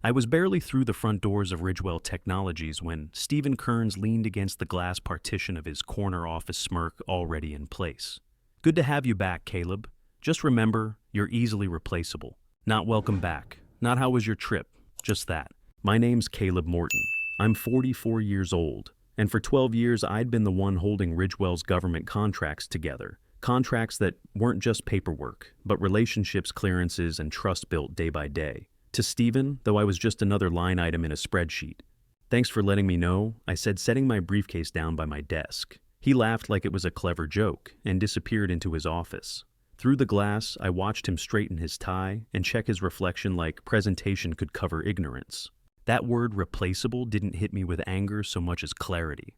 I was barely through the front doors of Ridgewell Technologies when Stephen Kearns leaned against the glass partition of his corner office, smirk already in place. "Good to have you back, Caleb. Just remember, you're easily replaceable. Not welcome back. Not how was your trip. Just that. My name's Caleb Morton. I'm 44 years old, and for 12 years I'd been the one holding Ridgewell's government contracts together. Contracts that weren't just paperwork, but relationships, clearances, and trust built day by day. To Stephen, though I was just another line item in a spreadsheet. Thanks for letting me know," I said, setting my briefcase down by my desk. He laughed like it was a clever joke and disappeared into his office. Through the glass, I watched him straighten his tie and check his reflection like presentation could cover ignorance. That word replaceable didn't hit me with anger so much as clarity.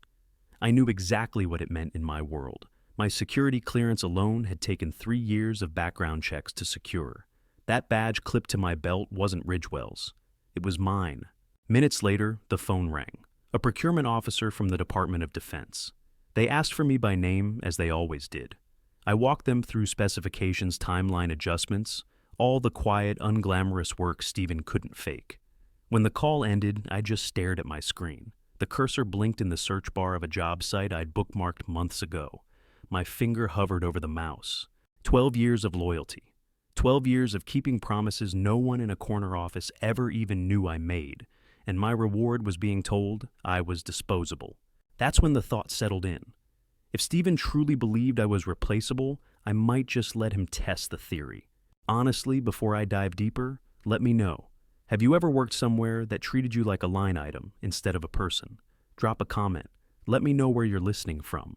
I knew exactly what it meant in my world. My security clearance alone had taken 3 years of background checks to secure. That badge clipped to my belt wasn't Ridgewell's. It was mine. Minutes later, the phone rang. A procurement officer from the Department of Defense. They asked for me by name, as they always did. I walked them through specifications, timeline adjustments, all the quiet, unglamorous work Stephen couldn't fake. When the call ended, I just stared at my screen. The cursor blinked in the search bar of a job site I'd bookmarked months ago. My finger hovered over the mouse. 12 years of loyalty. 12 years of keeping promises no one in a corner office ever even knew I made, and my reward was being told I was disposable. That's when the thought settled in. If Stephen truly believed I was replaceable, I might just let him test the theory. Honestly, before I dive deeper, let me know. Have you ever worked somewhere that treated you like a line item instead of a person? Drop a comment. Let me know where you're listening from.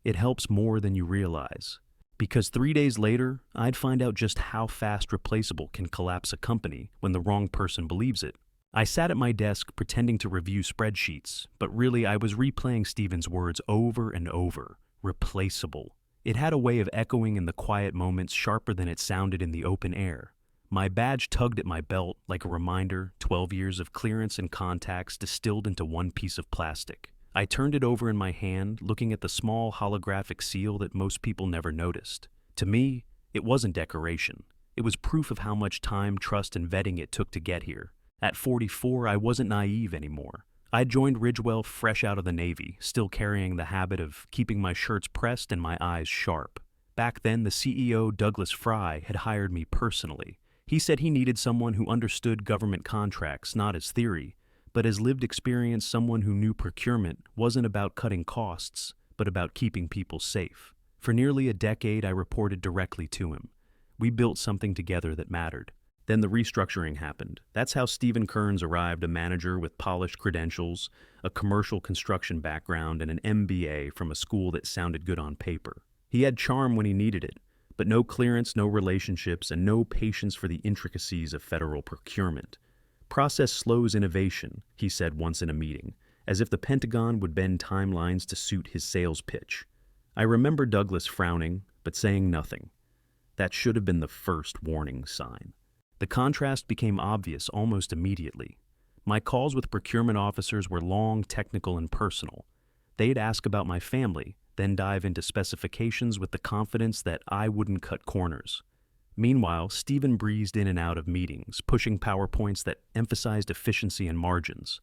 It helps more than you realize. Because 3 days later, I'd find out just how fast replaceable can collapse a company when the wrong person believes it. I sat at my desk pretending to review spreadsheets, but really I was replaying Stephen's words over and over. Replaceable. It had a way of echoing in the quiet moments sharper than it sounded in the open air. My badge tugged at my belt like a reminder, 12 years of clearance and contacts distilled into one piece of plastic. I turned it over in my hand, looking at the small holographic seal that most people never noticed. To me, it wasn't decoration. It was proof of how much time, trust, and vetting it took to get here. At 44, I wasn't naive anymore. I'd joined Ridgewell fresh out of the Navy, still carrying the habit of keeping my shirts pressed and my eyes sharp. Back then, the CEO, Douglas Fry, had hired me personally. He said he needed someone who understood government contracts, not as theory, but as lived experience, someone who knew procurement wasn't about cutting costs, but about keeping people safe. For nearly a decade, I reported directly to him. We built something together that mattered. Then the restructuring happened. That's how Stephen Kearns arrived, a manager with polished credentials, a commercial construction background, and an MBA from a school that sounded good on paper. He had charm when he needed it, but no clearance, no relationships, and no patience for the intricacies of federal procurement. "Process slows innovation," he said once in a meeting, as if the Pentagon would bend timelines to suit his sales pitch. I remember Douglas frowning, but saying nothing. That should have been the first warning sign. The contrast became obvious almost immediately. My calls with procurement officers were long, technical, and personal. They'd ask about my family, then dive into specifications with the confidence that I wouldn't cut corners. Meanwhile, Stephen breezed in and out of meetings, pushing PowerPoints that emphasized efficiency and margins.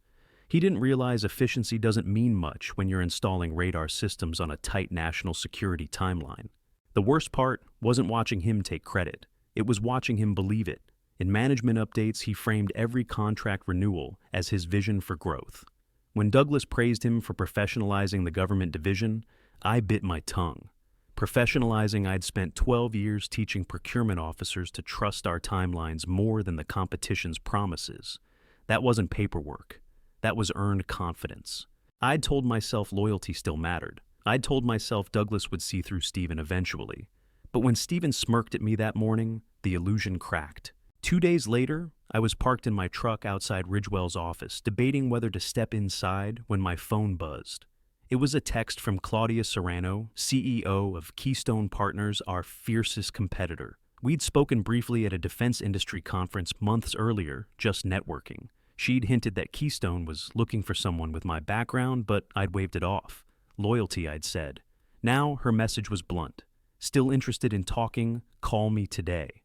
He didn't realize efficiency doesn't mean much when you're installing radar systems on a tight national security timeline. The worst part wasn't watching him take credit. It was watching him believe it. In management updates, he framed every contract renewal as his vision for growth. When Douglas praised him for professionalizing the government division, I bit my tongue. Professionalizing, I'd spent 12 years teaching procurement officers to trust our timelines more than the competition's promises. That wasn't paperwork. That was earned confidence. I'd told myself loyalty still mattered. I'd told myself Douglas would see through Stephen eventually. But when Stephen smirked at me that morning, the illusion cracked. 2 days later, I was parked in my truck outside Ridgewell's office, debating whether to step inside when my phone buzzed. It was a text from Claudia Serrano, CEO of Keystone Partners, our fiercest competitor. We'd spoken briefly at a defense industry conference months earlier, just networking. She'd hinted that Keystone was looking for someone with my background, but I'd waved it off. Loyalty, I'd said. Now her message was blunt. Still interested in talking? Call me today.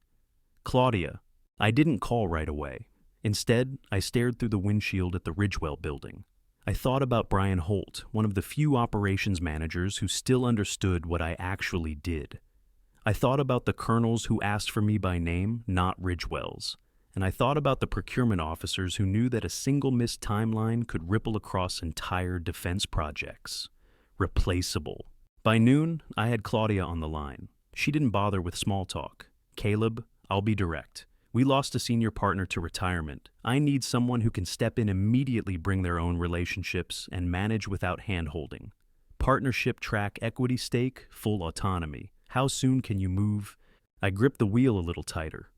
Claudia. I didn't call right away. Instead, I stared through the windshield at the Ridgewell building. I thought about Brian Holt, one of the few operations managers who still understood what I actually did. I thought about the colonels who asked for me by name, not Ridgewell's. And I thought about the procurement officers who knew that a single missed timeline could ripple across entire defense projects. Replaceable. By noon, I had Claudia on the line. She didn't bother with small talk. Caleb, I'll be direct. We lost a senior partner to retirement. I need someone who can step in immediately, bring their own relationships, and manage without hand-holding. Partnership track, equity stake, full autonomy. How soon can you move? I gripped the wheel a little tighter.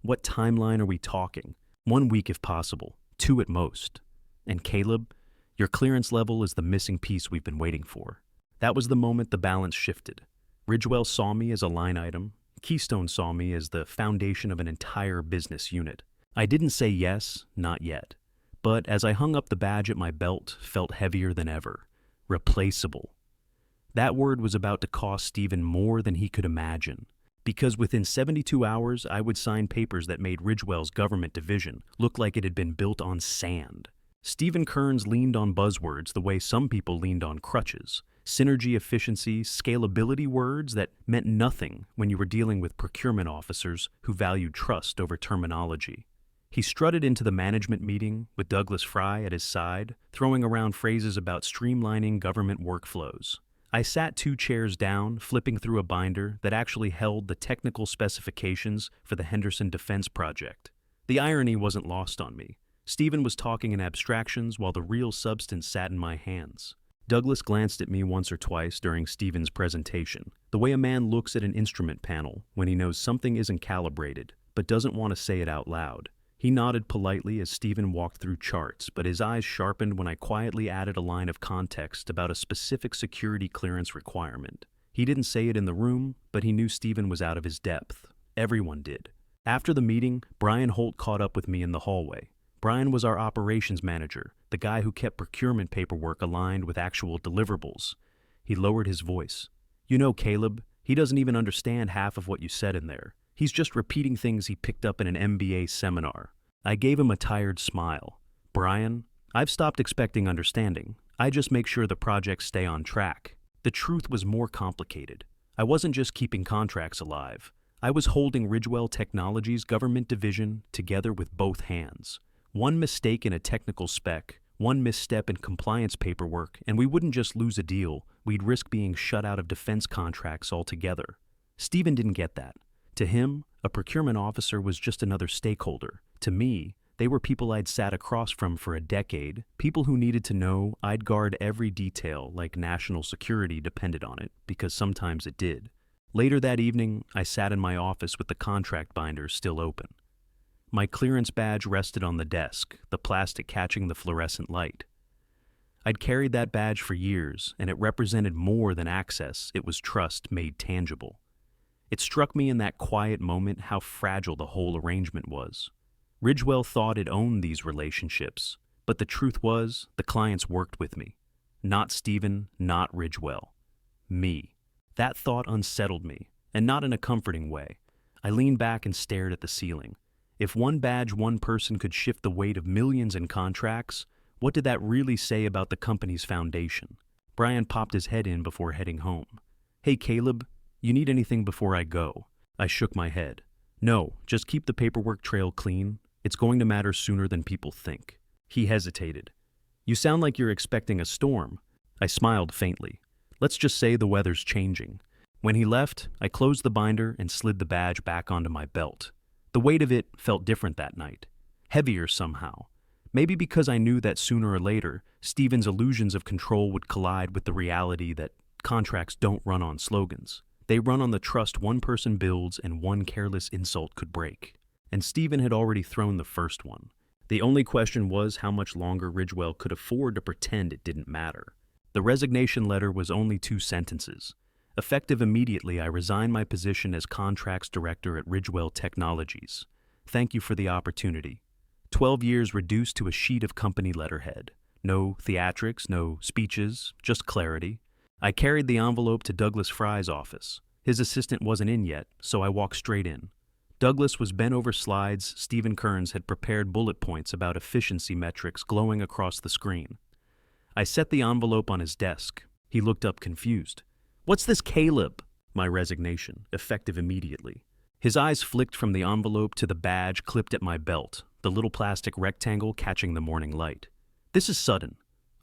What timeline are we talking? 1 week if possible, 2 at most. And Caleb, your clearance level is the missing piece we've been waiting for. That was the moment the balance shifted. Ridgewell saw me as a line item. Keystone saw me as the foundation of an entire business unit. I didn't say yes, not yet. But as I hung up the badge at my belt, felt heavier than ever. Replaceable. That word was about to cost Stephen more than he could imagine. Because within 72 hours, I would sign papers that made Ridgewell's government division look like it had been built on sand. Stephen Kearns leaned on buzzwords the way some people leaned on crutches. Synergy, efficiency, scalability, words that meant nothing when you were dealing with procurement officers who valued trust over terminology. He strutted into the management meeting with Douglas Fry at his side, throwing around phrases about streamlining government workflows. I sat 2 chairs down, flipping through a binder that actually held the technical specifications for the Henderson Defense Project. The irony wasn't lost on me. Stephen was talking in abstractions while the real substance sat in my hands. Douglas glanced at me once or twice during Stephen's presentation, the way a man looks at an instrument panel when he knows something isn't calibrated, but doesn't want to say it out loud. He nodded politely as Stephen walked through charts, but his eyes sharpened when I quietly added a line of context about a specific security clearance requirement. He didn't say it in the room, but he knew Stephen was out of his depth. Everyone did. After the meeting, Brian Holt caught up with me in the hallway. Brian was our operations manager, the guy who kept procurement paperwork aligned with actual deliverables. He lowered his voice. You know, Caleb, he doesn't even understand half of what you said in there. He's just repeating things he picked up in an MBA seminar. I gave him a tired smile. Brian, I've stopped expecting understanding. I just make sure the projects stay on track. The truth was more complicated. I wasn't just keeping contracts alive. I was holding Ridgewell Technologies' government division together with both hands. One mistake in a technical spec, one misstep in compliance paperwork, and we wouldn't just lose a deal, we'd risk being shut out of defense contracts altogether. Stephen didn't get that. To him, a procurement officer was just another stakeholder. To me, they were people I'd sat across from for a decade, people who needed to know I'd guard every detail like national security depended on it, because sometimes it did. Later that evening, I sat in my office with the contract binders still open. My clearance badge rested on the desk, the plastic catching the fluorescent light. I'd carried that badge for years, and it represented more than access, it was trust made tangible. It struck me in that quiet moment how fragile the whole arrangement was. Ridgewell thought it owned these relationships, but the truth was, the clients worked with me. Not Stephen, not Ridgewell. Me. That thought unsettled me, and not in a comforting way. I leaned back and stared at the ceiling. If one badge, one person could shift the weight of millions in contracts, what did that really say about the company's foundation? Brian popped his head in before heading home. Hey, Caleb, you need anything before I go? I shook my head. No, just keep the paperwork trail clean. It's going to matter sooner than people think. He hesitated. You sound like you're expecting a storm. I smiled faintly. Let's just say the weather's changing. When he left, I closed the binder and slid the badge back onto my belt. The weight of it felt different that night. Heavier somehow. Maybe because I knew that sooner or later, Stephen's illusions of control would collide with the reality that contracts don't run on slogans. They run on the trust one person builds and one careless insult could break. And Stephen had already thrown the first one. The only question was how much longer Ridgewell could afford to pretend it didn't matter. The resignation letter was only 2 sentences. Effective immediately, I resigned my position as contracts director at Ridgewell Technologies. Thank you for the opportunity. 12 years reduced to a sheet of company letterhead. No theatrics, no speeches, just clarity. I carried the envelope to Douglas Fry's office. His assistant wasn't in yet, so I walked straight in. Douglas was bent over slides Stephen Kearns had prepared bullet points about efficiency metrics glowing across the screen. I set the envelope on his desk. He looked up confused. "What's this, Caleb?" My resignation, effective immediately. His eyes flicked from the envelope to the badge clipped at my belt, the little plastic rectangle catching the morning light. "This is sudden.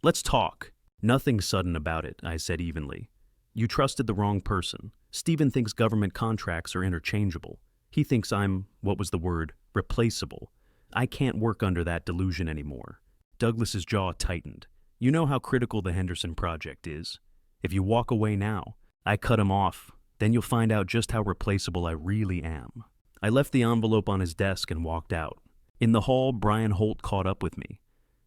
Let's talk." "Nothing sudden about it," I said evenly. "You trusted the wrong person. Stephen thinks government contracts are interchangeable. He thinks I'm, what was the word, replaceable. I can't work under that delusion anymore." Douglas's jaw tightened. "You know how critical the Henderson project is. If you walk away now," I cut him off, "then you'll find out just how replaceable I really am." I left the envelope on his desk and walked out. In the hall, Brian Holt caught up with me.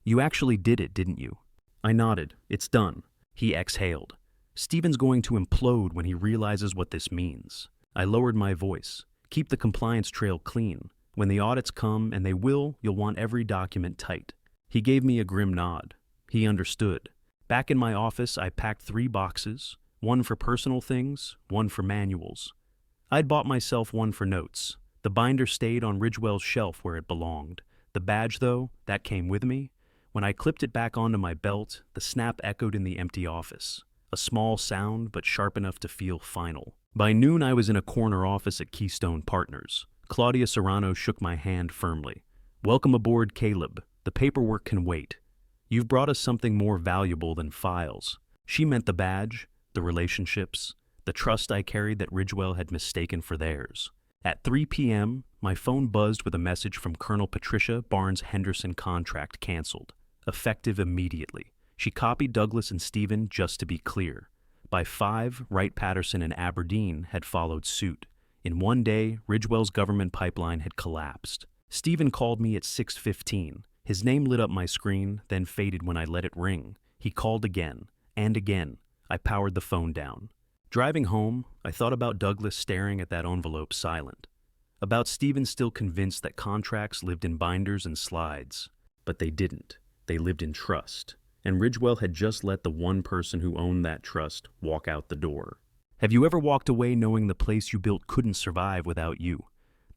"You actually did it, didn't you?" I nodded. "It's done." He exhaled. "Stephen's going to implode when he realizes what this means." I lowered my voice. "Keep the compliance trail clean. When the audits come, and they will, you'll want every document tight." He gave me a grim nod. He understood. Back in my office, I packed 3 boxes, one for personal things, one for manuals. I'd bought myself one for notes. The binder stayed on Ridgewell's shelf where it belonged. The badge, though, that came with me. When I clipped it back onto my belt, the snap echoed in the empty office. A small sound, but sharp enough to feel final. By noon, I was in a corner office at Keystone Partners. Claudia Serrano shook my hand firmly. "Welcome aboard, Caleb. The paperwork can wait. You've brought us something more valuable than files." She meant the badge, the relationships, the trust I carried that Ridgewell had mistaken for theirs. At 3 p.m., my phone buzzed with a message from Colonel Patricia Barnes' Henderson contract canceled, effective immediately. She copied Douglas and Stephen just to be clear. By 5, Wright-Patterson and Aberdeen had followed suit. In one day, Ridgewell's government pipeline had collapsed. Stephen called me at 6:15. His name lit up my screen, then faded when I let it ring. He called again, and again. I powered the phone down. Driving home, I thought about Douglas staring at that envelope silent. About Stephen still convinced that contracts lived in binders and slides. But they didn't. They lived in trust. And Ridgewell had just let the one person who owned that trust walk out the door. Have you ever walked away knowing the place you built couldn't survive without you?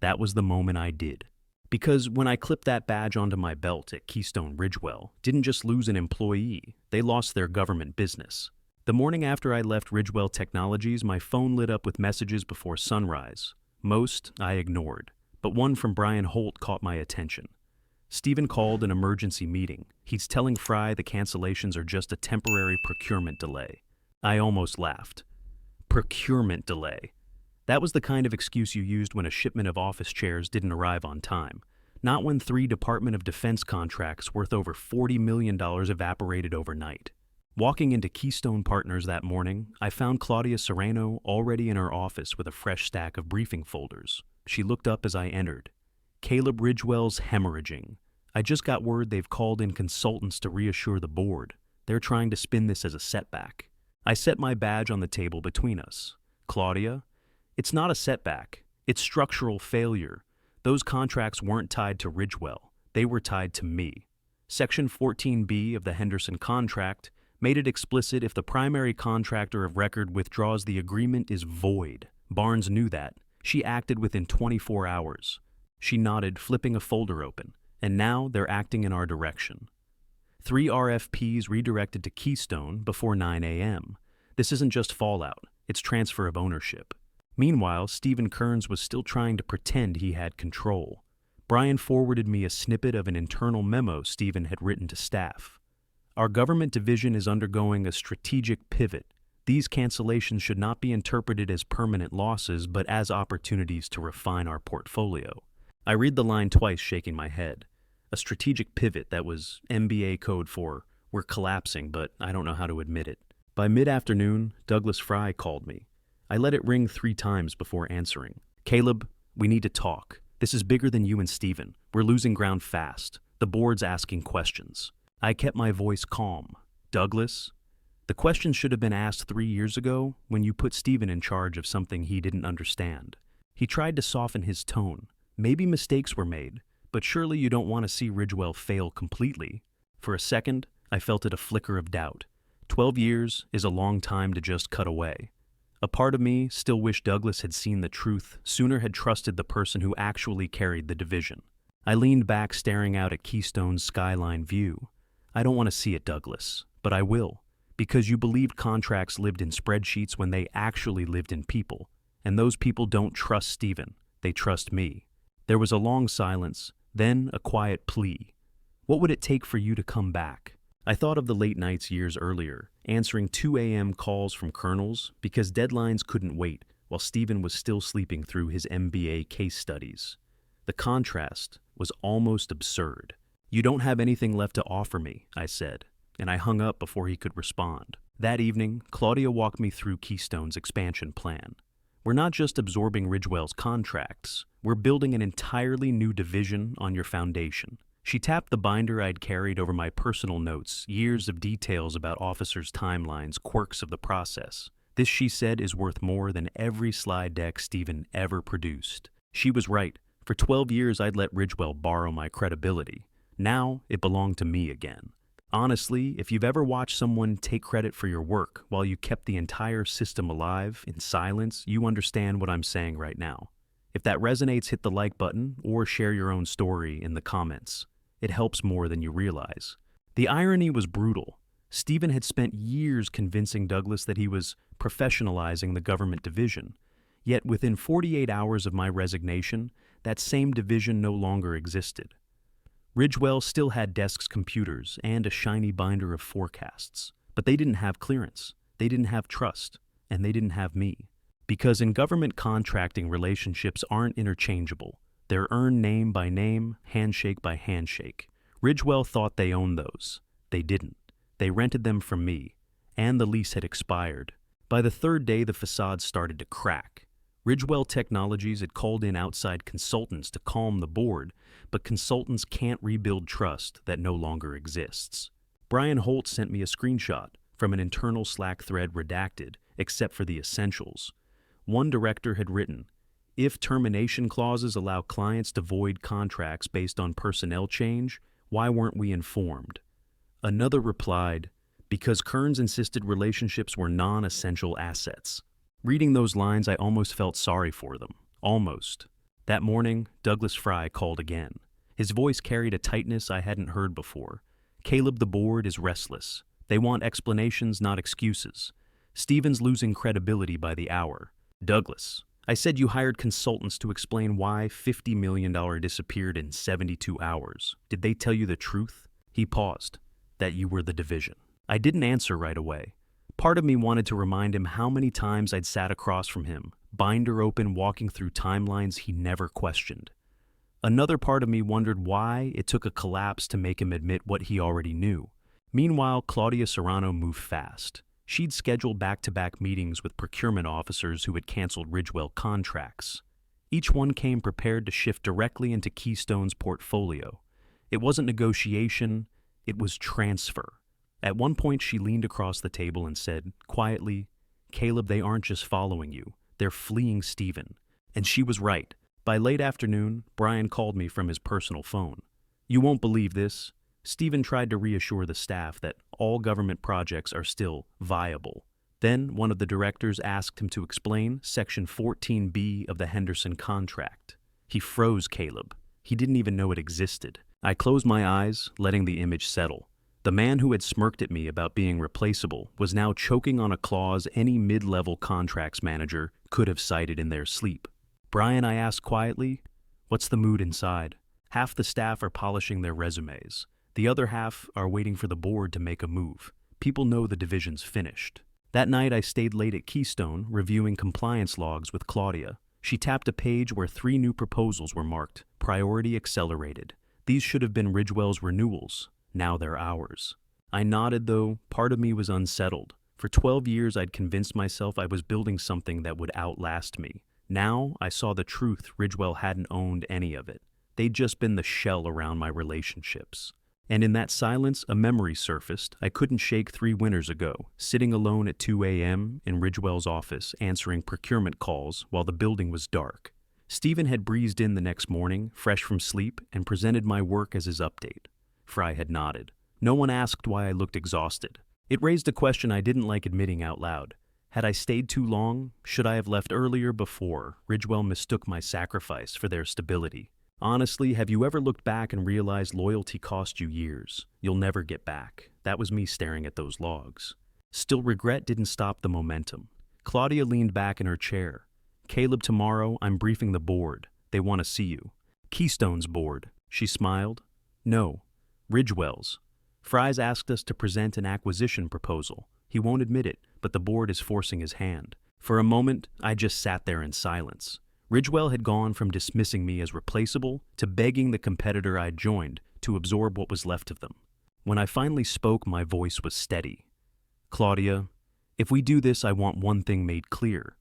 That was the moment I did. Because when I clipped that badge onto my belt at Keystone Ridgewell, didn't just lose an employee, they lost their government business. The morning after I left Ridgewell Technologies, my phone lit up with messages before sunrise. Most I ignored, but one from Brian Holt caught my attention. Stephen called an emergency meeting. He's telling Fry the cancellations are just a temporary procurement delay. I almost laughed. Procurement delay. That was the kind of excuse you used when a shipment of office chairs didn't arrive on time. Not when 3 Department of Defense contracts worth over $40 million evaporated overnight. Walking into Keystone Partners that morning, I found Claudia Serrano already in her office with a fresh stack of briefing folders. She looked up as I entered. "Caleb Ridgewell's hemorrhaging. I just got word they've called in consultants to reassure the board. They're trying to spin this as a setback." I set my badge on the table between us. "Claudia, it's not a setback. It's structural failure. Those contracts weren't tied to Ridgewell. They were tied to me. Section 14B of the Henderson contract made it explicit if the primary contractor of record withdraws, the agreement is void. Barnes knew that. She acted within 24 hours. She nodded, flipping a folder open. "And now they're acting in our direction." 3 RFPs redirected to Keystone before 9 a.m. This isn't just fallout, it's transfer of ownership. Meanwhile, Stephen Kearns was still trying to pretend he had control. Brian forwarded me a snippet of an internal memo Stephen had written to staff. "Our government division is undergoing a strategic pivot. These cancellations should not be interpreted as permanent losses, but as opportunities to refine our portfolio." I read the line twice, shaking my head. A strategic pivot, that was MBA code for, "We're collapsing, but I don't know how to admit it." By mid-afternoon, Douglas Fry called me. I let it ring 3 times before answering. "Caleb, we need to talk. This is bigger than you and Stephen. We're losing ground fast. The board's asking questions." I kept my voice calm. "Douglas, the questions should have been asked 3 years ago when you put Stephen in charge of something he didn't understand." He tried to soften his tone. "Maybe mistakes were made, but surely you don't want to see Ridgewell fail completely." For a second, I felt it a flicker of doubt. 12 years is a long time to just cut away. A part of me still wished Douglas had seen the truth, sooner had trusted the person who actually carried the division. I leaned back, staring out at Keystone's skyline view. I don't want to see it, Douglas, but I will, because you believed contracts lived in spreadsheets when they actually lived in people, and those people don't trust Stephen, they trust me. There was a long silence, then a quiet plea. What would it take for you to come back? I thought of the late nights years earlier, answering 2 a.m. calls from colonels because deadlines couldn't wait while Stephen was still sleeping through his MBA case studies. The contrast was almost absurd. "You don't have anything left to offer me," I said, and I hung up before he could respond. That evening, Claudia walked me through Keystone's expansion plan. "We're not just absorbing Ridgewell's contracts, we're building an entirely new division on your foundation." She tapped the binder I'd carried over my personal notes, years of details about officers' timelines, quirks of the process. "This," she said, "is worth more than every slide deck Stephen ever produced." She was right. For 12 years, I'd let Ridgewell borrow my credibility. Now, it belonged to me again. Honestly, if you've ever watched someone take credit for your work while you kept the entire system alive in silence, you understand what I'm saying right now. If that resonates, hit the like button or share your own story in the comments. It helps more than you realize. The irony was brutal. Stephen had spent years convincing Douglas that he was professionalizing the government division. Yet within 48 hours of my resignation, that same division no longer existed. Ridgewell still had desks, computers, and a shiny binder of forecasts. But they didn't have clearance, they didn't have trust, and they didn't have me. Because in government contracting, relationships aren't interchangeable. They're earned name by name, handshake by handshake. Ridgewell thought they owned those. They didn't. They rented them from me, and the lease had expired. By the third day, the facade started to crack. Ridgewell Technologies had called in outside consultants to calm the board, but consultants can't rebuild trust that no longer exists. Brian Holt sent me a screenshot from an internal Slack thread redacted, except for the essentials. One director had written, "If termination clauses allow clients to void contracts based on personnel change, why weren't we informed?" Another replied, "Because Kearns insisted relationships were non-essential assets." Reading those lines, I almost felt sorry for them. Almost. That morning, Douglas Fry called again. His voice carried a tightness I hadn't heard before. "Caleb, the board is restless. They want explanations, not excuses. Stephen's losing credibility by the hour." "Douglas, I said you hired consultants to explain why $50 million disappeared in 72 hours. Did they tell you the truth?" He paused. "That you were the division." I didn't answer right away. Part of me wanted to remind him how many times I'd sat across from him, binder open, walking through timelines he never questioned. Another part of me wondered why it took a collapse to make him admit what he already knew. Meanwhile, Claudia Serrano moved fast. She'd scheduled back-to-back meetings with procurement officers who had canceled Ridgewell contracts. Each one came prepared to shift directly into Keystone's portfolio. It wasn't negotiation, it was transfer. At one point, she leaned across the table and said, quietly, "Caleb, they aren't just following you, they're fleeing Stephen." And she was right. By late afternoon, Brian called me from his personal phone. "You won't believe this." Stephen tried to reassure the staff that all government projects are still viable. Then one of the directors asked him to explain Section 14B of the Henderson contract. He froze, Caleb. He didn't even know it existed. I closed my eyes, letting the image settle. The man who had smirked at me about being replaceable was now choking on a clause any mid-level contracts manager could have cited in their sleep. "Brian," I asked quietly, "what's the mood inside?" Half the staff are polishing their resumes. The other half are waiting for the board to make a move. People know the division's finished. That night, I stayed late at Keystone, reviewing compliance logs with Claudia. She tapped a page where 3 new proposals were marked, Priority Accelerated. These should have been Ridgewell's renewals. Now they're ours. I nodded, though part of me was unsettled. For 12 years, I'd convinced myself I was building something that would outlast me. Now, I saw the truth. Ridgewell hadn't owned any of it. They'd just been the shell around my relationships. And in that silence, a memory surfaced I couldn't shake 3 winters ago, sitting alone at 2 a.m. in Ridgewell's office, answering procurement calls while the building was dark. Stephen had breezed in the next morning, fresh from sleep, and presented my work as his update. Fry had nodded. No one asked why I looked exhausted. It raised a question I didn't like admitting out loud. Had I stayed too long? Should I have left earlier before? Ridgewell mistook my sacrifice for their stability. Honestly, have you ever looked back and realized loyalty cost you years? You'll never get back. That was me staring at those logs. Still, regret didn't stop the momentum. Claudia leaned back in her chair. Caleb, tomorrow I'm briefing the board. They want to see you. Keystone's board. She smiled. No, Ridgewell's. Fries asked us to present an acquisition proposal. He won't admit it, but the board is forcing his hand. For a moment, I just sat there in silence. Ridgewell had gone from dismissing me as replaceable to begging the competitor I'd joined to absorb what was left of them. When I finally spoke, my voice was steady. Claudia, if we do this, I want one thing made clear.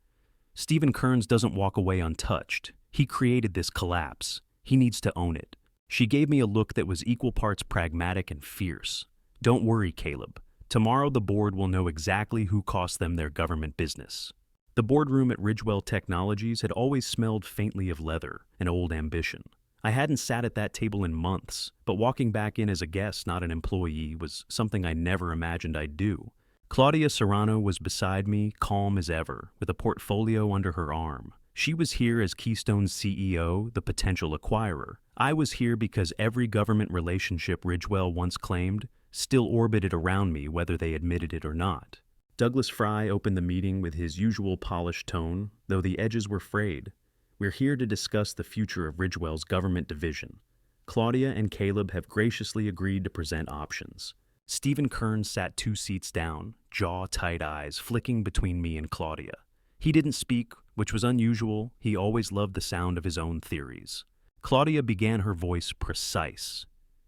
Stephen Kearns doesn't walk away untouched. He created this collapse. He needs to own it. She gave me a look that was equal parts pragmatic and fierce. Don't worry, Caleb. Tomorrow the board will know exactly who cost them their government business. The boardroom at Ridgewell Technologies had always smelled faintly of leather and old ambition. I hadn't sat at that table in months, but walking back in as a guest, not an employee, was something I never imagined I'd do. Claudia Serrano was beside me, calm as ever, with a portfolio under her arm. She was here as Keystone's CEO, the potential acquirer. I was here because every government relationship Ridgewell once claimed still orbited around me, whether they admitted it or not. Douglas Fry opened the meeting with his usual polished tone, though the edges were frayed. We're here to discuss the future of Ridgewell's government division. Claudia and Caleb have graciously agreed to present options. Stephen Kearns sat 2 seats down, jaw-tight eyes flicking between me and Claudia. He didn't speak, which was unusual. He always loved the sound of his own theories. Claudia began, her voice precise.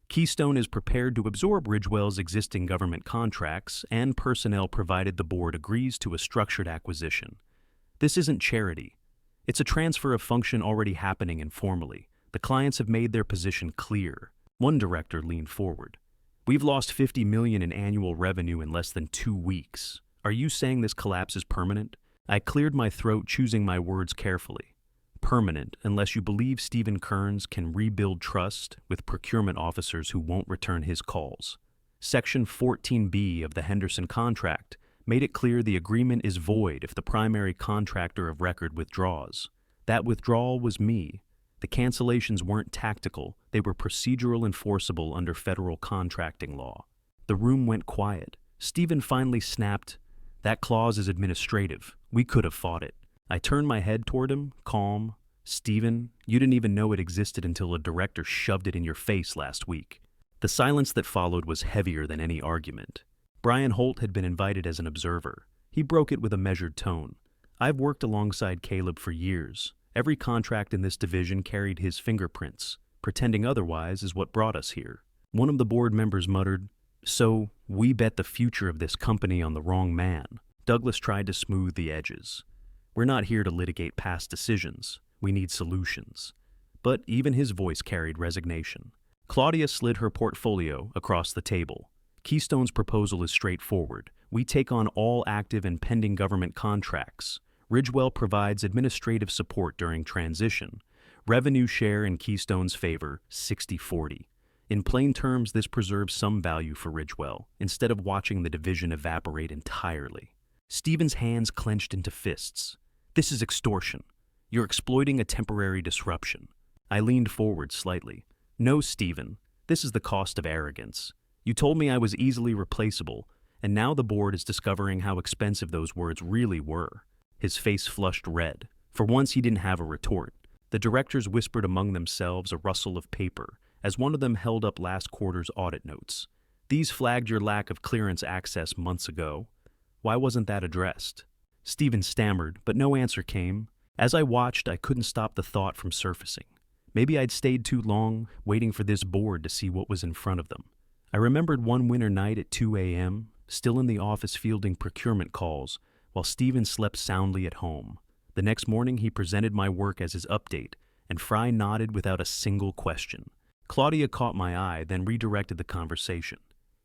Keystone is prepared to absorb Ridgewell's existing government contracts and personnel provided the board agrees to a structured acquisition. This isn't charity. It's a transfer of function already happening informally. The clients have made their position clear. One director leaned forward. We've lost $50 million in annual revenue in less than 2 weeks. Are you saying this collapse is permanent? I cleared my throat, choosing my words carefully. Permanent, unless you believe Stephen Kearns can rebuild trust with procurement officers who won't return his calls. Section 14B of the Henderson contract made it clear the agreement is void if the primary contractor of record withdraws. That withdrawal was me. The cancellations weren't tactical, they were procedural enforceable under federal contracting law. The room went quiet. Stephen finally snapped, "That clause is administrative. We could have fought it." I turned my head toward him, calm. "Stephen, you didn't even know it existed until a director shoved it in your face last week." The silence that followed was heavier than any argument. Brian Holt had been invited as an observer. He broke it with a measured tone. "I've worked alongside Caleb for years. Every contract in this division carried his fingerprints. Pretending otherwise is what brought us here." One of the board members muttered, "So, we bet the future of this company on the wrong man." Douglas tried to smooth the edges. "We're not here to litigate past decisions. We need solutions." But even his voice carried resignation. Claudia slid her portfolio across the table. "Keystone's proposal is straightforward. We take on all active and pending government contracts. Ridgewell provides administrative support during transition. Revenue share in Keystone's favor, 60-40. In plain terms, this preserves some value for Ridgewell, instead of watching the division evaporate entirely." Stephen's hands clenched into fists. "This is extortion. You're exploiting a temporary disruption." I leaned forward slightly. "No, Stephen. This is the cost of arrogance. You told me I was easily replaceable, and now the board is discovering how expensive those words really were." His face flushed red. For once he didn't have a retort. The directors whispered among themselves, a rustle of paper, as one of them held up last quarter's audit notes. "These flagged your lack of clearance access months ago. Why wasn't that addressed?" Stephen stammered, but no answer came. As I watched, I couldn't stop the thought from surfacing. Maybe I'd stayed too long, waiting for this board to see what was in front of them. I remembered one winter night at 2 a.m., still in the office fielding procurement calls, while Stephen slept soundly at home. The next morning, he presented my work as his update, and Fry nodded without a single question. Claudia caught my eye, then redirected the conversation.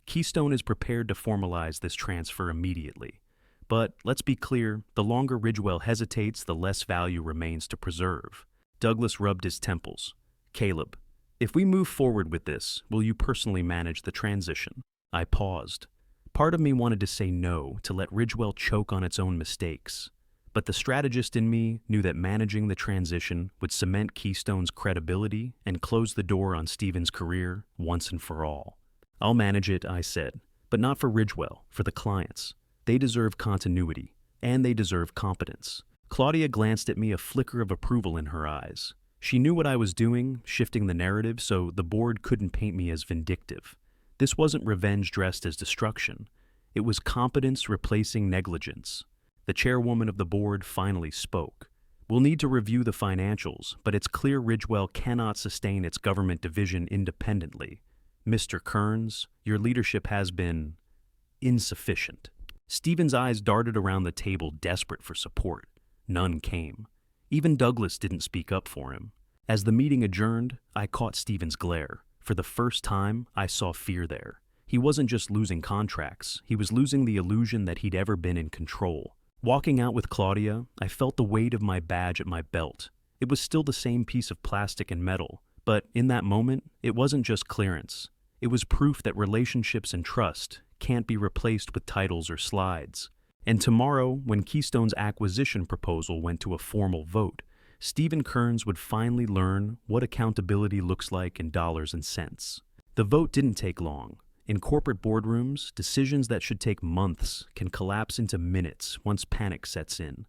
"Keystone is prepared to formalize this transfer immediately. But, let's be clear, the longer Ridgewell hesitates, the less value remains to preserve." Douglas rubbed his temples. "Caleb, if we move forward with this, will you personally manage the transition?" I paused. Part of me wanted to say no, to let Ridgewell choke on its own mistakes. But the strategist in me knew that managing the transition would cement Keystone's credibility and close the door on Stephen's career once and for all. "I'll manage it," I said, "but not for Ridgewell, for the clients. They deserve continuity, and they deserve competence." Claudia glanced at me, a flicker of approval in her eyes. She knew what I was doing, shifting the narrative so the board couldn't paint me as vindictive. This wasn't revenge dressed as destruction. It was competence replacing negligence. The chairwoman of the board finally spoke. "We'll need to review the financials, but it's clear Ridgewell cannot sustain its government division independently. Mr. Kearns, your leadership has been insufficient." Stephen's eyes darted around the table, desperate for support. None came. Even Douglas didn't speak up for him. As the meeting adjourned, I caught Stephen's glare. For the first time, I saw fear there. He wasn't just losing contracts, he was losing the illusion that he'd ever been in control. Walking out with Claudia, I felt the weight of my badge at my belt. It was still the same piece of plastic and metal, but in that moment, it wasn't just clearance. It was proof that relationships and trust can't be replaced with titles or slides. And tomorrow, when Keystone's acquisition proposal went to a formal vote, Stephen Kearns would finally learn what accountability looks like in dollars and cents. The vote didn't take long. In corporate boardrooms, decisions that should take months can collapse into minutes once panic sets in.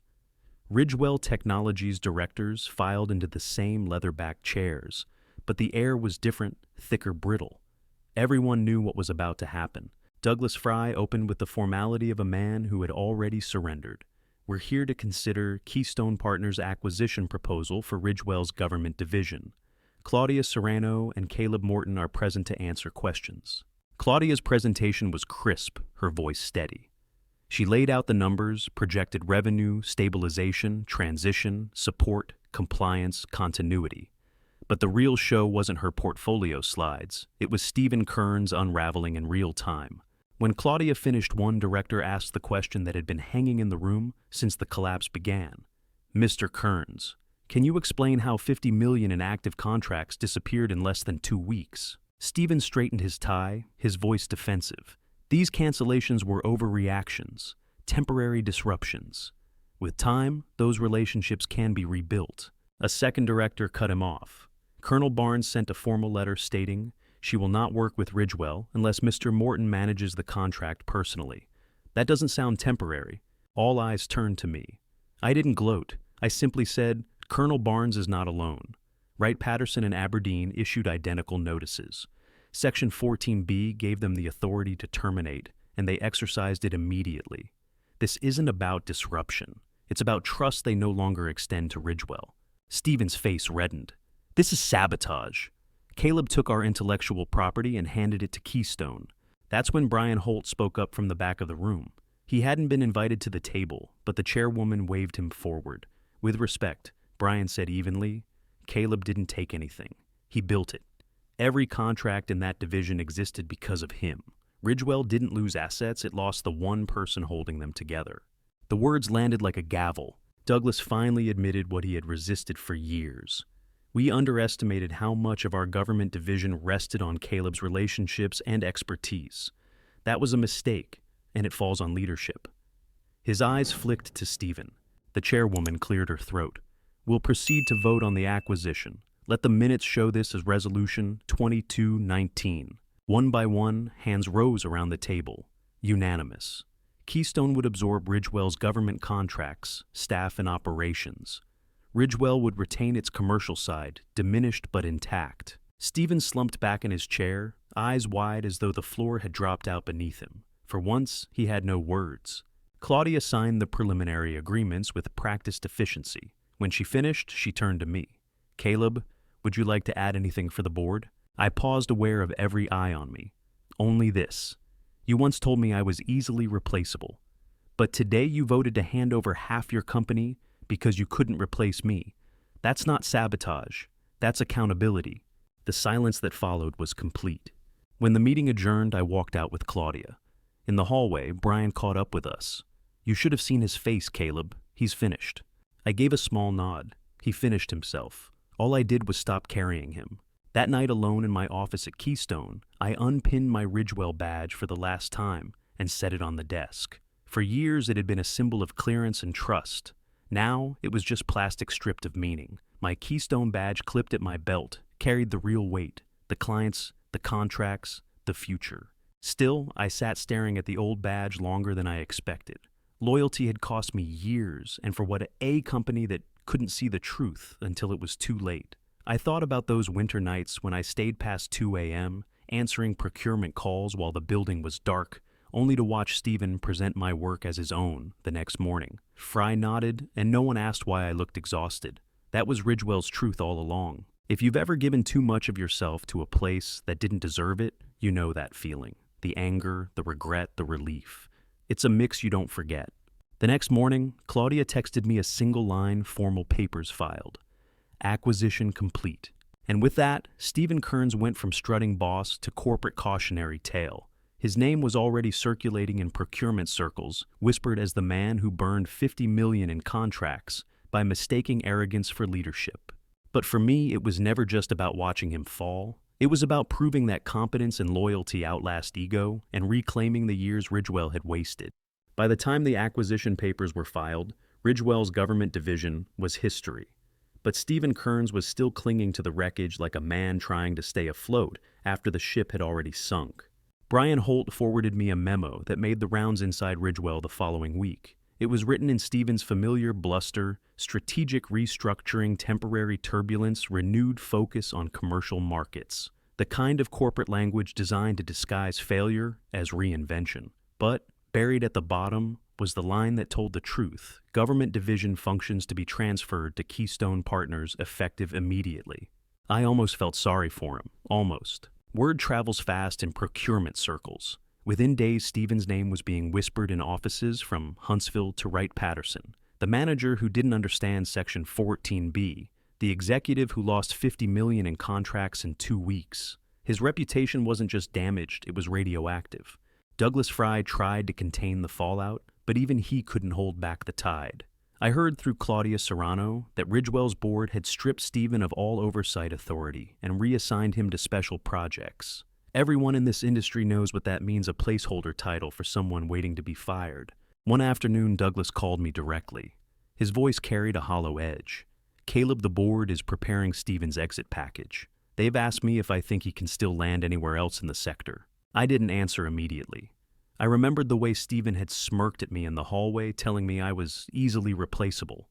Ridgewell Technologies directors filed into the same leather-backed chairs, but the air was different, thicker, brittle. Everyone knew what was about to happen. Douglas Fry opened with the formality of a man who had already surrendered. "We're here to consider Keystone Partners' acquisition proposal for Ridgewell's government division. Claudia Serrano and Caleb Morton are present to answer questions." Claudia's presentation was crisp, her voice steady. She laid out the numbers, projected revenue, stabilization, transition, support, compliance, continuity. But the real show wasn't her portfolio slides. It was Stephen Kearns unraveling in real time. When Claudia finished, one director asked the question that had been hanging in the room since the collapse began. "Mr. Kearns, can you explain how $50 million in active contracts disappeared in less than 2 weeks?" Stephen straightened his tie, his voice defensive. These cancellations were overreactions, temporary disruptions. With time, those relationships can be rebuilt. A second director cut him off. Colonel Barnes sent a formal letter stating, "She will not work with Ridgewell unless Mr. Morton manages the contract personally." That doesn't sound temporary. All eyes turned to me. I didn't gloat. I simply said, "Colonel Barnes is not alone." Wright-Patterson and Aberdeen issued identical notices. Section 14B gave them the authority to terminate, and they exercised it immediately. This isn't about disruption. It's about trust they no longer extend to Ridgewell. Stephen's face reddened. "This is sabotage." Caleb took our intellectual property and handed it to Keystone. That's when Brian Holt spoke up from the back of the room. He hadn't been invited to the table, but the chairwoman waved him forward. With respect, Brian said evenly, "Caleb didn't take anything. He built it. Every contract in that division existed because of him. Ridgewell didn't lose assets, it lost the one person holding them together." The words landed like a gavel. Douglas finally admitted what he had resisted for years. We underestimated how much of our government division rested on Caleb's relationships and expertise. That was a mistake, and it falls on leadership. His eyes flicked to Stephen. The chairwoman cleared her throat. "We'll proceed to vote on the acquisition. Let the minutes show this as Resolution 2219. One by one, hands rose around the table. Unanimous. Keystone would absorb Ridgewell's government contracts, staff, and operations. Ridgewell would retain its commercial side, diminished but intact. Stephen slumped back in his chair, eyes wide as though the floor had dropped out beneath him. For once, he had no words. Claudia signed the preliminary agreements with practiced efficiency. When she finished, she turned to me. "Caleb, would you like to add anything for the board?" I paused, aware of every eye on me. "Only this. You once told me I was easily replaceable. But today you voted to hand over half your company because you couldn't replace me. That's not sabotage. That's accountability." The silence that followed was complete. When the meeting adjourned, I walked out with Claudia. In the hallway, Brian caught up with us. "You should have seen his face, Caleb. He's finished." I gave a small nod. He finished himself. All I did was stop carrying him. That night alone in my office at Keystone, I unpinned my Ridgewell badge for the last time and set it on the desk. For years, it had been a symbol of clearance and trust. Now, it was just plastic stripped of meaning. My Keystone badge clipped at my belt carried the real weight, the clients, the contracts, the future. Still, I sat staring at the old badge longer than I expected. Loyalty had cost me years, and for what a company that couldn't see the truth until it was too late. I thought about those winter nights when I stayed past 2 a.m., answering procurement calls while the building was dark, only to watch Stephen present my work as his own the next morning. Fry nodded, and no one asked why I looked exhausted. That was Ridgewell's truth all along. If you've ever given too much of yourself to a place that didn't deserve it, you know that feeling. The anger, the regret, the relief. It's a mix you don't forget. The next morning, Claudia texted me a single-line formal papers filed. Acquisition complete. And with that, Stephen Kearns went from strutting boss to corporate cautionary tale. His name was already circulating in procurement circles, whispered as the man who burned $50 million in contracts by mistaking arrogance for leadership. But for me, it was never just about watching him fall. It was about proving that competence and loyalty outlast ego and reclaiming the years Ridgewell had wasted. By the time the acquisition papers were filed, Ridgewell's government division was history. But Stephen Kearns was still clinging to the wreckage like a man trying to stay afloat after the ship had already sunk. Brian Holt forwarded me a memo that made the rounds inside Ridgewell the following week. It was written in Stephen's familiar bluster, strategic restructuring, temporary turbulence, renewed focus on commercial markets. The kind of corporate language designed to disguise failure as reinvention. But buried at the bottom was the line that told the truth. Government division functions to be transferred to Keystone Partners effective immediately. I almost felt sorry for him. Almost. Word travels fast in procurement circles. Within days, Stephen's name was being whispered in offices from Huntsville to Wright-Patterson. The manager who didn't understand Section 14B, the executive who lost $50 million in contracts in 2 weeks. His reputation wasn't just damaged, it was radioactive. Douglas Fry tried to contain the fallout, but even he couldn't hold back the tide. I heard through Claudia Serrano that Ridgewell's board had stripped Stephen of all oversight authority and reassigned him to special projects. Everyone in this industry knows what that means, a placeholder title for someone waiting to be fired. One afternoon, Douglas called me directly. His voice carried a hollow edge. Caleb, the board is preparing Stephen's exit package. They've asked me if I think he can still land anywhere else in the sector. I didn't answer immediately. I remembered the way Stephen had smirked at me in the hallway, telling me I was easily replaceable.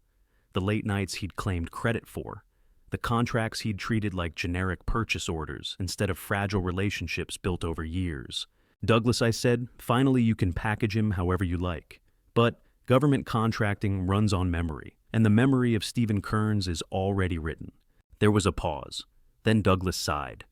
The late nights he'd claimed credit for. The contracts he'd treated like generic purchase orders instead of fragile relationships built over years. Douglas, I said, finally you can package him however you like. But government contracting runs on memory, and the memory of Stephen Kearns is already written. There was a pause. Then Douglas sighed.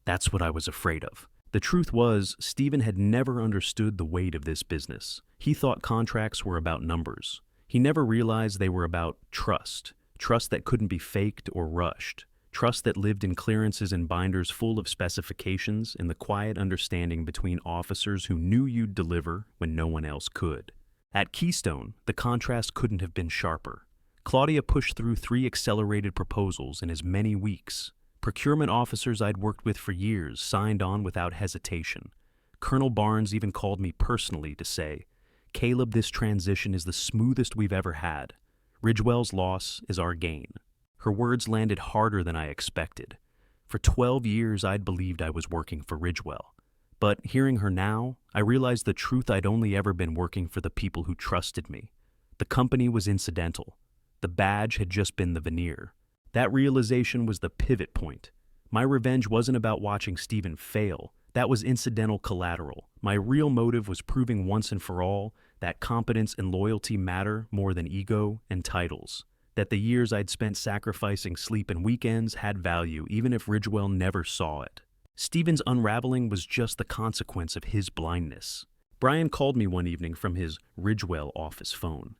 That's what I was afraid of. The truth was, Stephen had never understood the weight of this business. He thought contracts were about numbers. He never realized they were about trust. Trust that couldn't be faked or rushed. Trust that lived in clearances and binders full of specifications and the quiet understanding between officers who knew you'd deliver when no one else could. At Keystone, the contrast couldn't have been sharper. Claudia pushed through 3 accelerated proposals in as many weeks. Procurement officers I'd worked with for years signed on without hesitation. Colonel Barnes even called me personally to say, "Caleb, this transition is the smoothest we've ever had. Ridgewell's loss is our gain." Her words landed harder than I expected. For 12 years, I'd believed I was working for Ridgewell. But hearing her now, I realized the truth. I'd only ever been working for the people who trusted me. The company was incidental. The badge had just been the veneer. That realization was the pivot point. My revenge wasn't about watching Stephen fail. That was incidental collateral. My real motive was proving once and for all that competence and loyalty matter more than ego and titles. That the years I'd spent sacrificing sleep and weekends had value, even if Ridgewell never saw it. Stephen's unraveling was just the consequence of his blindness. Brian called me one evening from his Ridgewell office phone.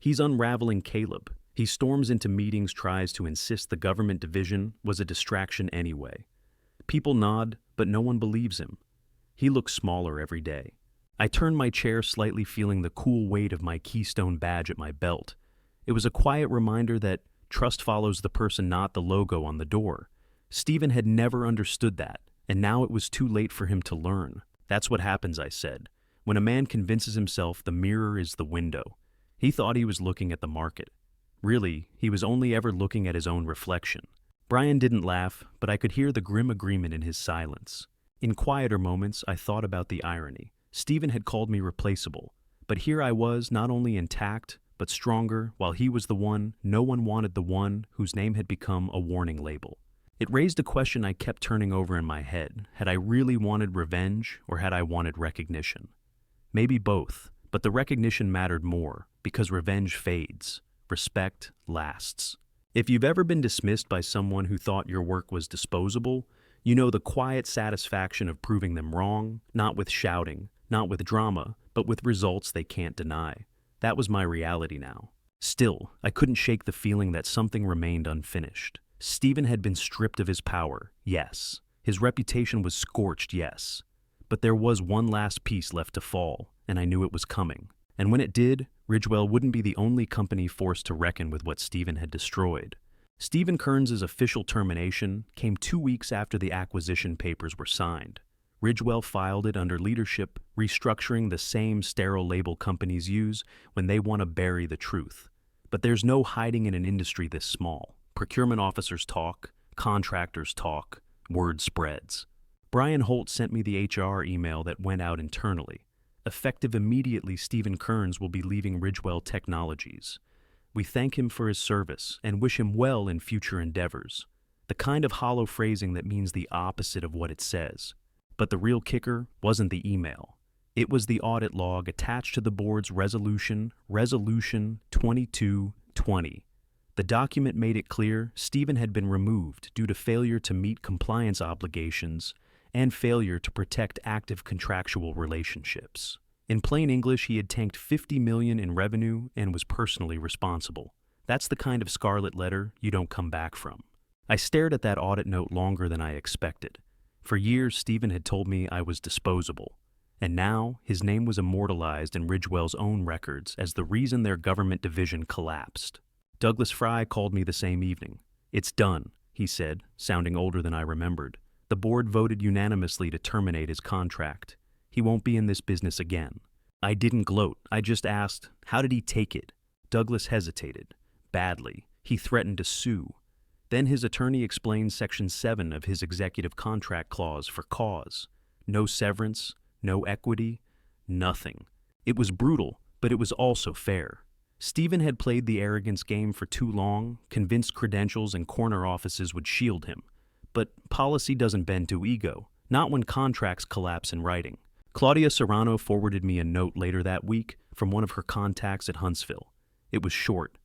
He's unraveling Caleb. He storms into meetings, tries to insist the government division was a distraction anyway. People nod, but no one believes him. He looks smaller every day. I turned my chair slightly, feeling the cool weight of my Keystone badge at my belt. It was a quiet reminder that trust follows the person, not the logo on the door. Stephen had never understood that, and now it was too late for him to learn. That's what happens, I said. When a man convinces himself the mirror is the window, he thought he was looking at the market. Really, he was only ever looking at his own reflection. Brian didn't laugh, but I could hear the grim agreement in his silence. In quieter moments, I thought about the irony. Stephen had called me replaceable, but here I was, not only intact, but stronger, while he was the one, no one wanted the one, whose name had become a warning label. It raised a question I kept turning over in my head. Had I really wanted revenge, or had I wanted recognition? Maybe both, but the recognition mattered more, because revenge fades. Respect lasts. If you've ever been dismissed by someone who thought your work was disposable, you know the quiet satisfaction of proving them wrong, not with shouting, not with drama, but with results they can't deny. That was my reality now. Still, I couldn't shake the feeling that something remained unfinished. Stephen had been stripped of his power, yes. His reputation was scorched, yes. But there was one last piece left to fall, and I knew it was coming. And when it did, Ridgewell wouldn't be the only company forced to reckon with what Stephen had destroyed. Stephen Kearns' official termination came 2 weeks after the acquisition papers were signed. Ridgewell filed it under leadership, restructuring the same sterile label companies use when they want to bury the truth. But there's no hiding in an industry this small. Procurement officers talk, contractors talk, word spreads. Brian Holt sent me the HR email that went out internally. Effective immediately, Stephen Kearns will be leaving Ridgewell Technologies. We thank him for his service and wish him well in future endeavors. The kind of hollow phrasing that means the opposite of what it says. But the real kicker wasn't the email. It was the audit log attached to the board's Resolution 2220. The document made it clear Stephen had been removed due to failure to meet compliance obligations and failure to protect active contractual relationships. In plain English, he had tanked $50 million in revenue and was personally responsible. That's the kind of scarlet letter you don't come back from. I stared at that audit note longer than I expected. For years, Stephen had told me I was disposable, and now his name was immortalized in Ridgewell's own records as the reason their government division collapsed. Douglas Fry called me the same evening. "It's done," he said, sounding older than I remembered. "The board voted unanimously to terminate his contract. He won't be in this business again." I didn't gloat. I just asked, how did he take it? Douglas hesitated. Badly. He threatened to sue. Then his attorney explained Section 7 of his executive contract clause for cause. No severance, no equity, nothing. It was brutal, but it was also fair. Stephen had played the arrogance game for too long, convinced credentials and corner offices would shield him. But policy doesn't bend to ego, not when contracts collapse in writing. Claudia Serrano forwarded me a note later that week from one of her contacts at Huntsville. It was short.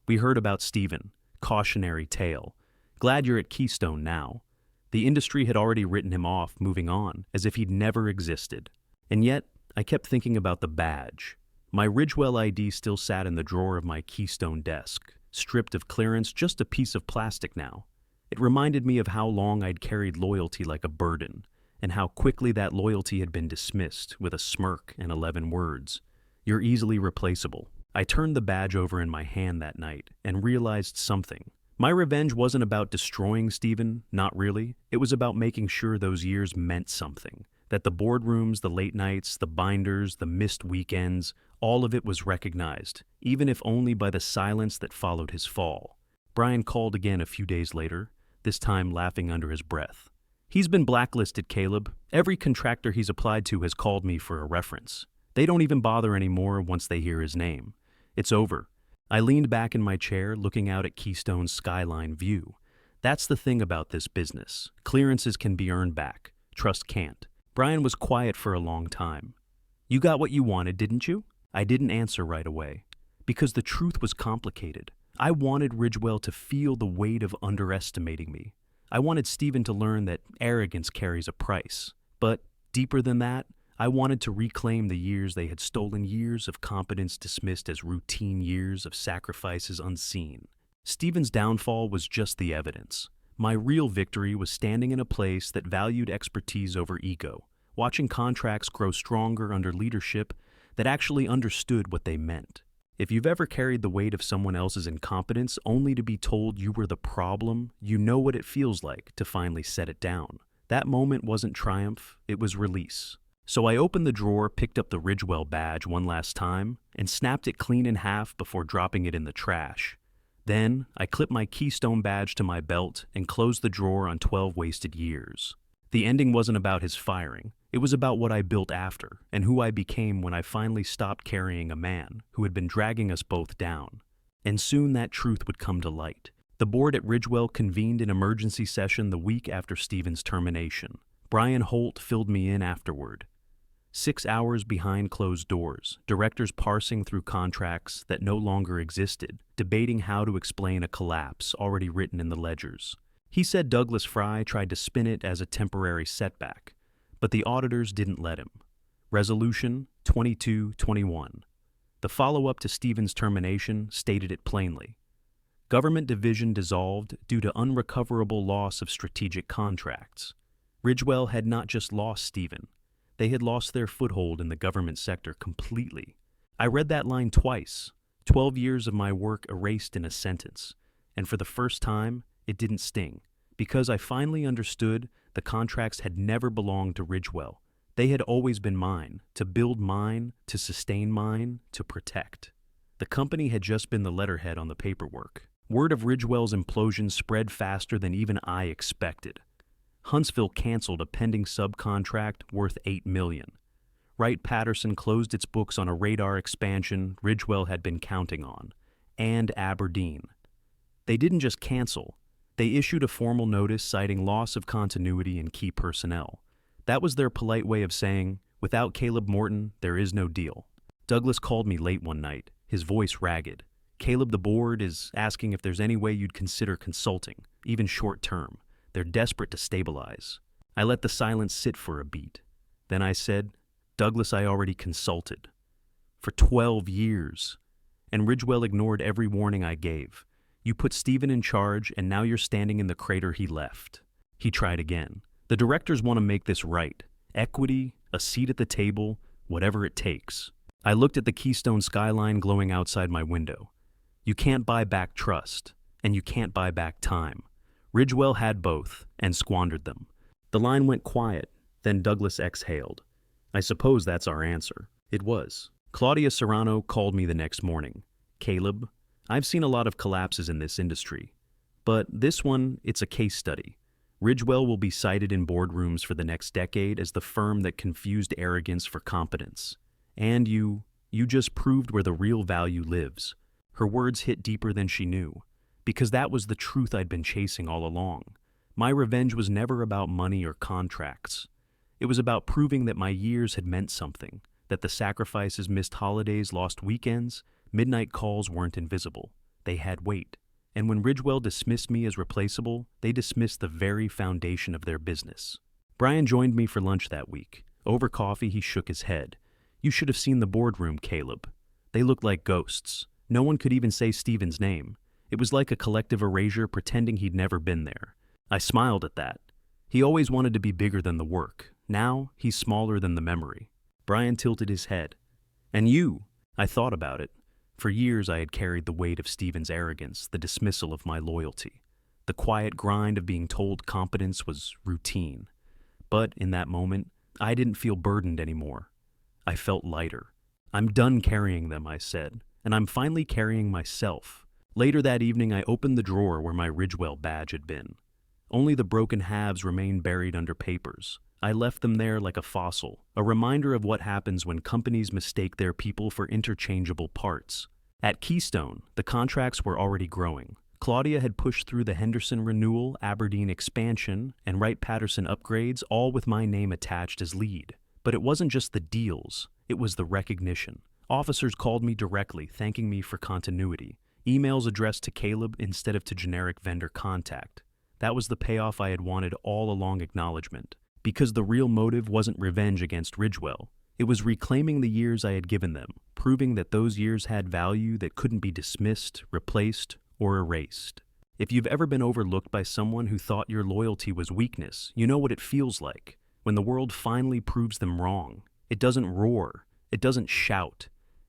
"We heard about Stephen. Cautionary tale. Glad you're at Keystone now." The industry had already written him off, moving on, as if he'd never existed. And yet, I kept thinking about the badge. My Ridgewell ID still sat in the drawer of my Keystone desk, stripped of clearance, just a piece of plastic now. It reminded me of how long I'd carried loyalty like a burden, and how quickly that loyalty had been dismissed with a smirk and 11 words. "You're easily replaceable." I turned the badge over in my hand that night and realized something. My revenge wasn't about destroying Stephen, not really. It was about making sure those years meant something. That the boardrooms, the late nights, the binders, the missed weekends, all of it was recognized, even if only by the silence that followed his fall. Brian called again a few days later, this time laughing under his breath. "He's been blacklisted, Caleb. Every contractor he's applied to has called me for a reference. They don't even bother anymore once they hear his name. It's over." I leaned back in my chair, looking out at Keystone's skyline view. That's the thing about this business. Clearances can be earned back. Trust can't. Brian was quiet for a long time. "You got what you wanted, didn't you?" I didn't answer right away, because the truth was complicated. I wanted Ridgewell to feel the weight of underestimating me. I wanted Stephen to learn that arrogance carries a price. But deeper than that, I wanted to reclaim the years they had stolen, years of competence dismissed as routine, years of sacrifices unseen. Stephen's downfall was just the evidence. My real victory was standing in a place that valued expertise over ego, watching contracts grow stronger under leadership that actually understood what they meant. If you've ever carried the weight of someone else's incompetence only to be told you were the problem, you know what it feels like to finally set it down. That moment wasn't triumph, it was release. So I opened the drawer, picked up the Ridgewell badge one last time, and snapped it clean in half before dropping it in the trash. Then, I clipped my Keystone badge to my belt and closed the drawer on 12 wasted years. The ending wasn't about his firing. It was about what I built after, and who I became when I finally stopped carrying a man who had been dragging us both down. And soon that truth would come to light. The board at Ridgewell convened an emergency session the week after Stephen's termination. Brian Holt filled me in afterward. 6 hours behind closed doors, directors parsing through contracts that no longer existed, debating how to explain a collapse already written in the ledgers. He said Douglas Fry tried to spin it as a temporary setback, but the auditors didn't let him. Resolution 2221. The follow-up to Stephen's termination stated it plainly. Government division dissolved due to unrecoverable loss of strategic contracts. Ridgewell had not just lost Stephen. They had lost their foothold in the government sector completely. I read that line twice, 12 years of my work erased in a sentence, and for the first time, it didn't sting, because I finally understood the contracts had never belonged to Ridgewell. They had always been mine, to build mine, to sustain mine, to protect. The company had just been the letterhead on the paperwork. Word of Ridgewell's implosion spread faster than even I expected. Huntsville canceled a pending subcontract worth $8 million. Wright-Patterson closed its books on a radar expansion Ridgewell had been counting on, and Aberdeen. They didn't just cancel. They issued a formal notice citing loss of continuity in key personnel. That was their polite way of saying, without Caleb Morton, there is no deal. Douglas called me late one night, his voice ragged. Caleb, the board is asking if there's any way you'd consider consulting, even short-term. They're desperate to stabilize. I let the silence sit for a beat. Then I said, Douglas, I already consulted. For 12 years. And Ridgewell ignored every warning I gave. You put Stephen in charge, and now you're standing in the crater he left. He tried again. The directors want to make this right. Equity, a seat at the table, whatever it takes. I looked at the Keystone skyline glowing outside my window. You can't buy back trust, and you can't buy back time. Ridgewell had both, and squandered them. The line went quiet, then Douglas exhaled. I suppose that's our answer. It was. Claudia Serrano called me the next morning. Caleb, I've seen a lot of collapses in this industry, but this one, it's a case study. Ridgewell will be cited in boardrooms for the next decade as the firm that confused arrogance for competence. And you just proved where the real value lives. Her words hit deeper than she knew. Because that was the truth I'd been chasing all along. My revenge was never about money or contracts. It was about proving that my years had meant something, that the sacrifices, missed holidays, lost weekends, midnight calls weren't invisible. They had weight. And when Ridgewell dismissed me as replaceable, they dismissed the very foundation of their business. Brian joined me for lunch that week. Over coffee, he shook his head. You should have seen the boardroom, Caleb. They looked like ghosts. No one could even say Stephen's name. It was like a collective erasure pretending he'd never been there. I smiled at that. He always wanted to be bigger than the work. Now, he's smaller than the memory. Brian tilted his head. And you? I thought about it. For years I had carried the weight of Stephen's arrogance, the dismissal of my loyalty. The quiet grind of being told competence was routine. But in that moment, I didn't feel burdened anymore. I felt lighter. I'm done carrying them, I said, and I'm finally carrying myself. Later that evening, I opened the drawer where my Ridgewell badge had been. Only the broken halves remained buried under papers. I left them there like a fossil, a reminder of what happens when companies mistake their people for interchangeable parts. At Keystone, the contracts were already growing. Claudia had pushed through the Henderson renewal, Aberdeen expansion, and Wright-Patterson upgrades, all with my name attached as lead. But it wasn't just the deals, it was the recognition. Officers called me directly, thanking me for continuity. Emails addressed to Caleb instead of to generic vendor contact. That was the payoff I had wanted all along, acknowledgement. Because the real motive wasn't revenge against Ridgewell. It was reclaiming the years I had given them, proving that those years had value that couldn't be dismissed, replaced, or erased. If you've ever been overlooked by someone who thought your loyalty was weakness, you know what it feels like. When the world finally proves them wrong. It doesn't roar. It doesn't shout.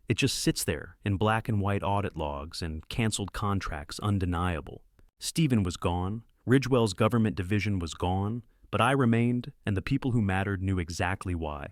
It just sits there in black and white audit logs and canceled contracts undeniable. Stephen was gone, Ridgewell's government division was gone, but I remained, and the people who mattered knew exactly why.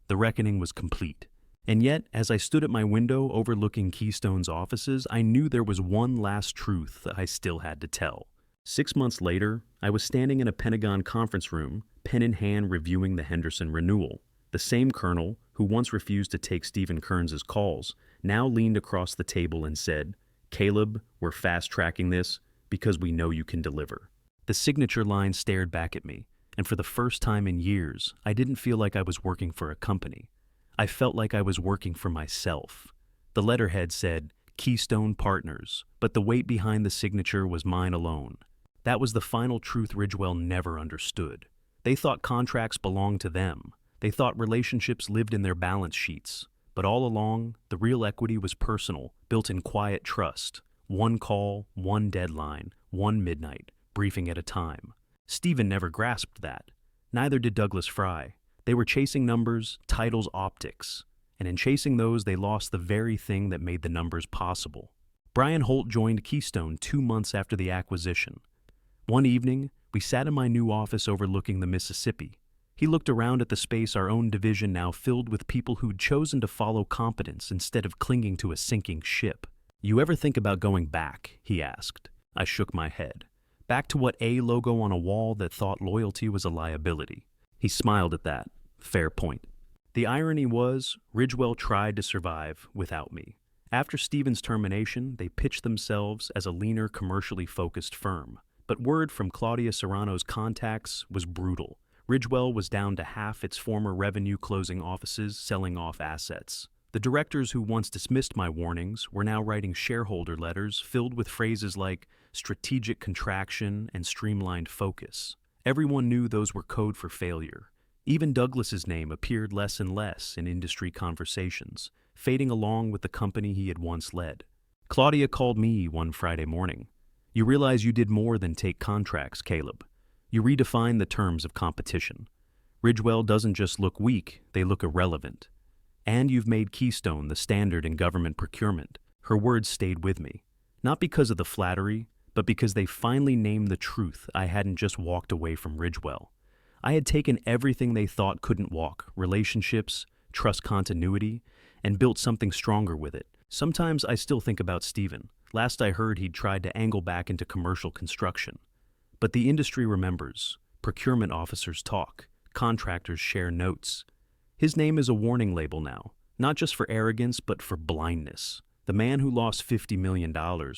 The reckoning was complete. And yet, as I stood at my window overlooking Keystone's offices, I knew there was one last truth that I still had to tell. 6 months later, I was standing in a Pentagon conference room, pen in hand reviewing the Henderson renewal. The same colonel, who once refused to take Stephen Kearns' calls, now leaned across the table and said, "Caleb, we're fast-tracking this because we know you can deliver." The signature line stared back at me, and for the first time in years, I didn't feel like I was working for a company. I felt like I was working for myself. The letterhead said, Keystone Partners, but the weight behind the signature was mine alone. That was the final truth Ridgewell never understood. They thought contracts belonged to them. They thought relationships lived in their balance sheets. But all along, the real equity was personal, built in quiet trust. One call, one deadline, one midnight, briefing at a time. Stephen never grasped that. Neither did Douglas Fry. They were chasing numbers, titles, optics. And in chasing those, they lost the very thing that made the numbers possible. Brian Holt joined Keystone 2 months after the acquisition. One evening, we sat in my new office overlooking the Mississippi. He looked around at the space our own division now filled with people who'd chosen to follow competence instead of clinging to a sinking ship. "You ever think about going back?" he asked. I shook my head. Back to what A logo on a wall that thought loyalty was a liability. He smiled at that. Fair point. The irony was, Ridgewell tried to survive without me. After Stephen's termination, they pitched themselves as a leaner, commercially focused firm. But word from Claudia Serrano's contacts was brutal. Ridgewell was down to half its former revenue-closing offices selling off assets. The directors who once dismissed my warnings were now writing shareholder letters filled with phrases like strategic contraction and streamlined focus. Everyone knew those were code for failure. Even Douglas's name appeared less and less in industry conversations, fading along with the company he had once led. Claudia called me one Friday morning. "You realize you did more than take contracts, Caleb. You redefined the terms of competition. Ridgewell doesn't just look weak, they look irrelevant. And you've made Keystone the standard in government procurement." Her words stayed with me, not because of the flattery, but because they finally named the truth I hadn't just walked away from Ridgewell. I had taken everything they thought couldn't walk, relationships, trust continuity, and built something stronger with it. Sometimes I still think about Stephen. Last I heard, he'd tried to angle back into commercial construction. But the industry remembers. Procurement officers talk. Contractors share notes. His name is a warning label now, not just for arrogance, but for blindness. The man who lost $50 million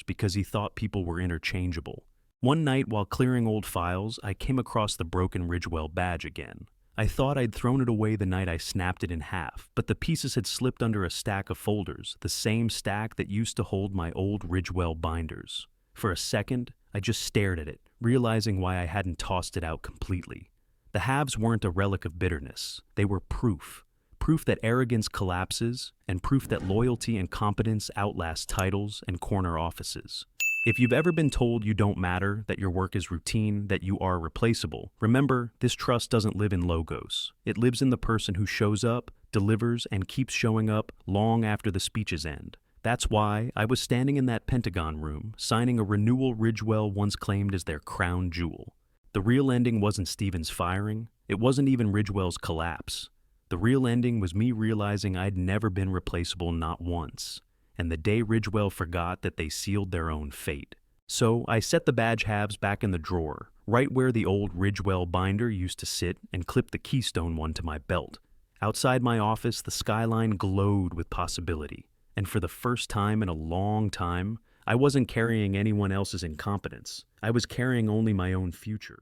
because he thought people were interchangeable. One night, while clearing old files, I came across the broken Ridgewell badge again. I thought I'd thrown it away the night I snapped it in half, but the pieces had slipped under a stack of folders, the same stack that used to hold my old Ridgewell binders. For a second, I just stared at it, realizing why I hadn't tossed it out completely. The halves weren't a relic of bitterness. They were proof. Proof that arrogance collapses, and proof that loyalty and competence outlast titles and corner offices. If you've ever been told you don't matter, that your work is routine, that you are replaceable, remember, this trust doesn't live in logos. It lives in the person who shows up, delivers, and keeps showing up long after the speeches end. That's why I was standing in that Pentagon room, signing a renewal Ridgewell once claimed as their crown jewel. The real ending wasn't Stephen's firing. It wasn't even Ridgewell's collapse. The real ending was me realizing I'd never been replaceable, not once. And the day Ridgewell forgot that they sealed their own fate. So I set the badge halves back in the drawer, right where the old Ridgewell binder used to sit, and clipped the Keystone one to my belt. Outside my office, the skyline glowed with possibility. And for the first time in a long time, I wasn't carrying anyone else's incompetence. I was carrying only my own future.